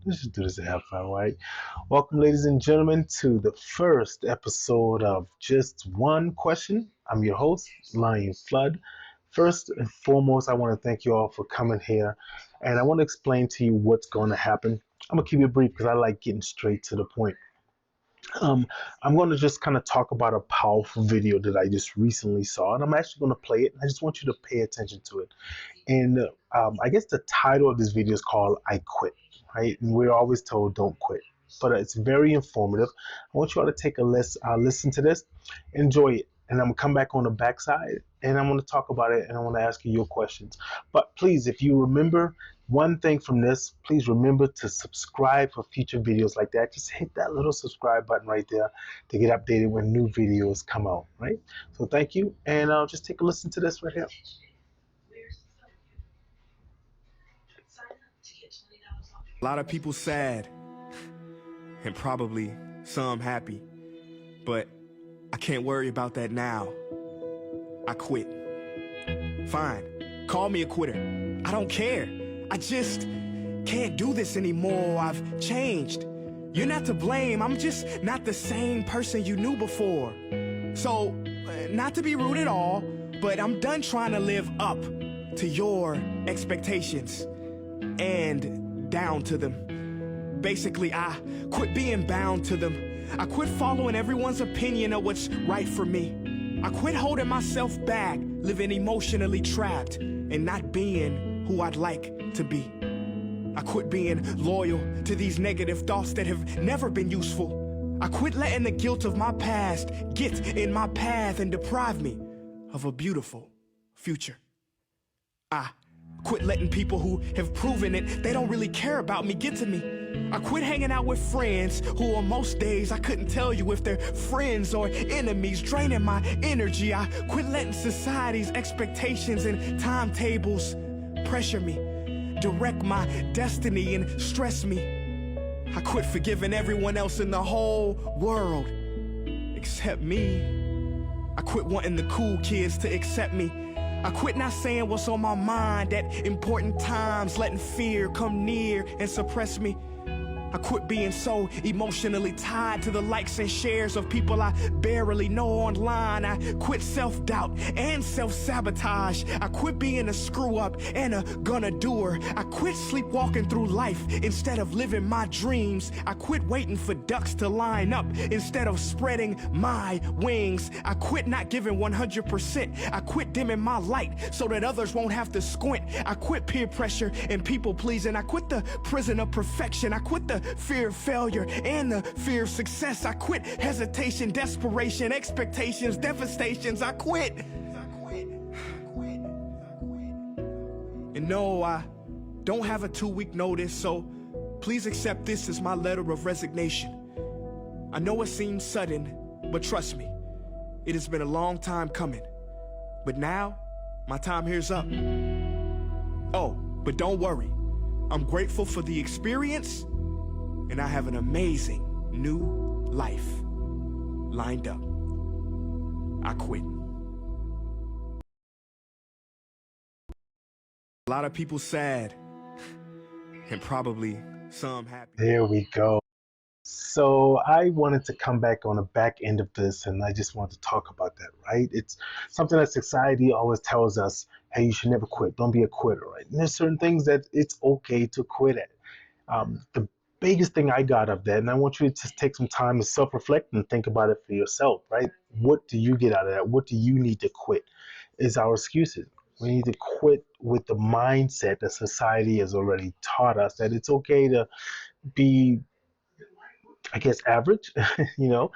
Let's just do this to have fun, right? Welcome, ladies and gentlemen, to the first episode of Just One Question. I'm your host, Lion Flood. First and foremost, I want to thank you all for coming here, and I want to explain to you what's going to happen. I'm going to keep it brief because I like getting straight to the point. Um, I'm going to just kind of talk about a powerful video that I just recently saw, and I'm actually going to play it. I just want you to pay attention to it. And I guess the title of this video is called I Quit, right? And we're always told don't quit, but it's very informative. I want you all to take a listen to this, enjoy it, and I'm gonna come back on the backside and I'm gonna talk about it and I want to ask you your questions. But please, if you remember one thing from this, please remember to subscribe for future videos like that. Just hit that little subscribe button right there to get updated when new videos come out, right? So thank you, and I'll just take a listen to this right here. A lot of people sad, and probably some happy, but I can't worry about that now. I quit. Fine, call me a quitter. I don't care. I just can't do this anymore. I've changed. You're not to blame. I'm just not the same person you knew before. So, not to be rude at all, but I'm done trying to live up to your expectations and down to them. Basically, I quit being bound to them. I quit following everyone's opinion of what's right for me. I quit holding myself back, living emotionally trapped, and not being who I'd like to be. I quit being loyal to these negative thoughts that have never been useful. I quit letting the guilt of my past get in my path and deprive me of a beautiful future. I quit letting people who have proven it they don't really care about me get to me. I quit hanging out with friends who on most days I couldn't tell you if they're friends or enemies, draining my energy. I quit letting society's expectations and timetables pressure me, direct my destiny and stress me. I quit forgiving everyone else in the whole world except me. I quit wanting the cool kids to accept me. I quit not saying what's on my mind at important times, letting fear come near and suppress me. I quit being so emotionally tied to the likes and shares of people I barely know online. I quit self-doubt and self-sabotage. I quit being a screw-up and a gonna-doer. I quit sleepwalking through life instead of living my dreams. I quit waiting for ducks to line up instead of spreading my wings. I quit not giving 100%. I quit dimming my light so that others won't have to squint. I quit peer pressure and people-pleasing. I quit the prison of perfection. I quit the fear of failure and the fear of success. I quit hesitation, desperation, expectations, devastations. I quit. And no, I don't have a 2-week notice, so please accept this as my letter of resignation. I know it seems sudden, but trust me, it has been a long time coming. But now, my time here's up. Oh, but don't worry. I'm grateful for the experience, and I have an amazing new life lined up. I quit. A lot of people sad, and probably some happy. There we go. So I wanted to come back on the back end of this, and I just wanted to talk about that, right? It's something that society always tells us, hey, you should never quit. Don't be a quitter, right? And there's certain things that it's okay to quit at. The biggest thing I got of that, and I want you to just take some time to self-reflect and think about it for yourself, right? What do you get out of that? What do you need to quit? Is our excuses. We need to quit with the mindset that society has already taught us that it's okay to be, I guess, average. you know,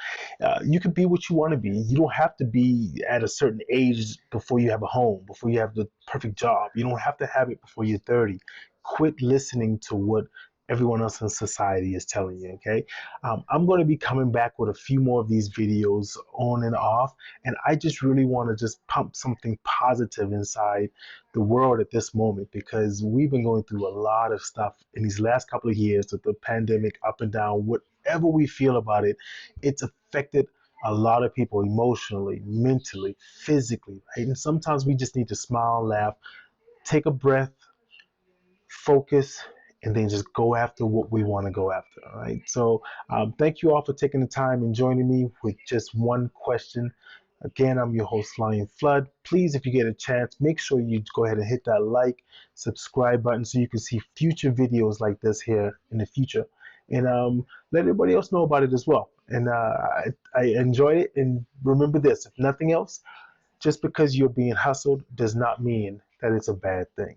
you can be what you want to be. You don't have to be at a certain age before you have a home, before you have the perfect job. You don't have to have it before you're 30. Quit listening to what everyone else in society is telling you. Okay, I'm going to be coming back with a few more of these videos on and off, and I just really want to just pump something positive inside the world at this moment because we've been going through a lot of stuff in these last couple of years with the pandemic, up and down. Whatever we feel about it, it's affected a lot of people emotionally, mentally, physically, right? And sometimes we just need to smile, laugh, take a breath, focus, and then just go after what we want to go after. All right. So thank you all for taking the time and joining me with just one question. Again, I'm your host, Lion Flood. Please, if you get a chance, make sure you go ahead and hit that like, subscribe button so you can see future videos like this here in the future. And let everybody else know about it as well. And I enjoyed it. And remember this, if nothing else, just because you're being hustled does not mean that it's a bad thing.